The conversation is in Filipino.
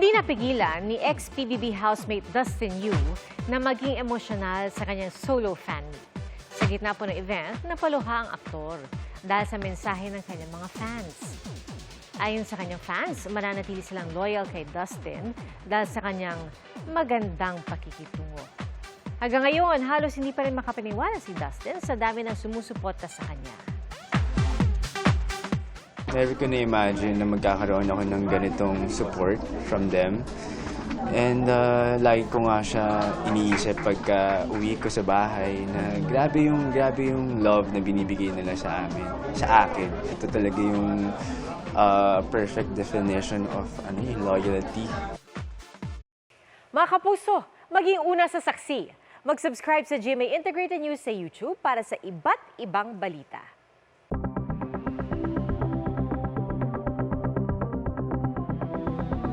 Hindi napigilan ni ex-PBB housemate Dustin Yu na maging emosyonal sa kanyang solo fan meet. Sa gitna po ng event, napaluha ang aktor dahil sa mensahe ng kanyang mga fans. Ayon sa kanyang fans, mananatili silang loyal kay Dustin dahil sa kanyang magandang pakikitungo. Hanggang ngayon, halos hindi pa rin makapaniwala si Dustin sa dami ng sumusuporta sa kanya. Never ko na-imagine na magkakaroon ako ng ganitong support from them. And lagi ko nga siya iniisip pagka uwi ko sa bahay na grabe yung love na binibigay nila sa akin. Ito talaga yung perfect definition of loyalty. Mga kapuso, maging una sa saksi. Mag-subscribe sa GMA Integrated News sa YouTube para sa iba't ibang balita.